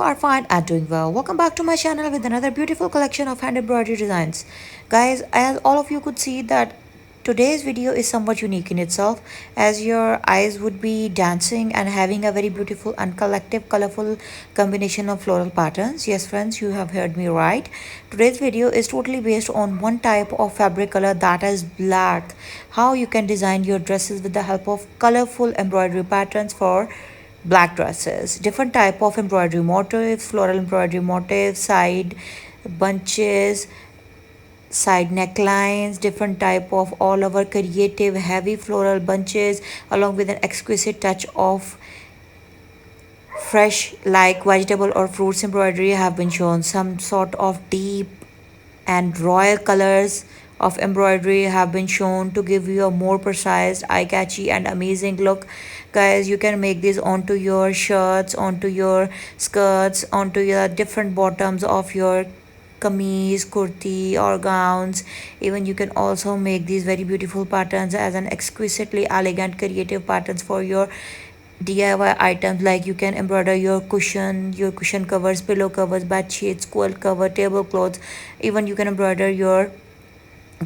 you are fine and doing well. Welcome back to my channel with another beautiful collection of hand embroidery designs. Guys, as all of you could see that today's video is somewhat unique in itself, as your eyes would be dancing and having a very beautiful and collective colorful combination of floral patterns. Yes friends, you have heard me right. Today's video is totally based on one type of fabric color, that is black. How you can design your dresses with the help of colorful embroidery patterns for black dresses, different type of embroidery motifs, floral embroidery motifs, side bunches, side necklines, different type of all over creative heavy floral bunches, along with an exquisite touch of fresh like vegetable or fruits embroidery have been shown. Some sort of deep and royal colors of embroidery have been shown to give you a more precise, eye-catchy and amazing look. Guys, you can make these onto your shirts, onto your skirts, onto your different bottoms of your kameez, kurti or gowns. Even you can also make these very beautiful patterns as an exquisitely elegant creative patterns for your DIY items. Like you can embroider your cushion covers, pillow covers, bed sheets, quilt cover, tablecloths. Even you can embroider your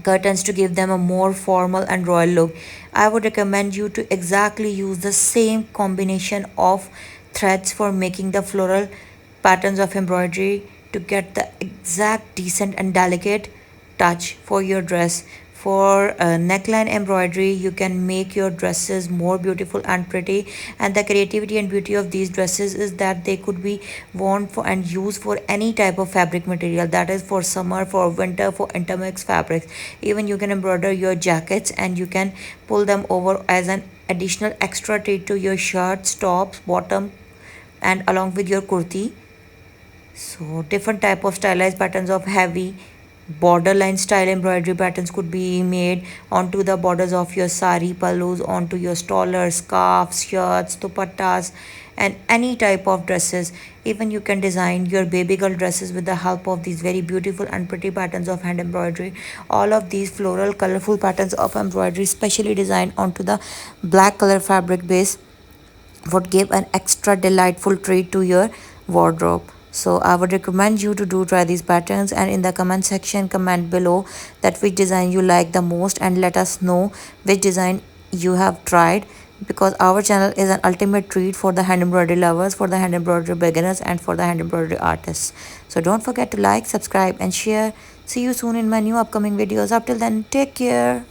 curtains to give them a more formal and royal look. I would recommend you to exactly use the same combination of threads for making the floral patterns of embroidery to get the exact decent and delicate touch for your dress. For neckline embroidery, you can make your dresses more beautiful and pretty, and the creativity and beauty of these dresses is that they could be worn for and used for any type of fabric material, that is for summer, for winter, for intermix fabrics. Even you can embroider your jackets and you can pull them over as an additional extra treat to your shirts, tops, bottom, and along with your kurti. So different type of stylized patterns of heavy borderline style embroidery patterns could be made onto the borders of your sari palus, onto your strollers, scarves, shirts, dupattas, and any type of dresses. Even you can design your baby girl dresses with the help of these very beautiful and pretty patterns of hand embroidery. All of these floral colorful patterns of embroidery specially designed onto the black color fabric base would give an extra delightful treat to your wardrobe. So I would recommend you to do try these patterns, and in the comment section comment below that which design you like the most and let us know which design you have tried, because our channel is an ultimate treat for the hand embroidery lovers, for the hand embroidery beginners, and for the hand embroidery artists. So don't forget to like, subscribe and share. See you soon in my new upcoming videos. Up till then, take care.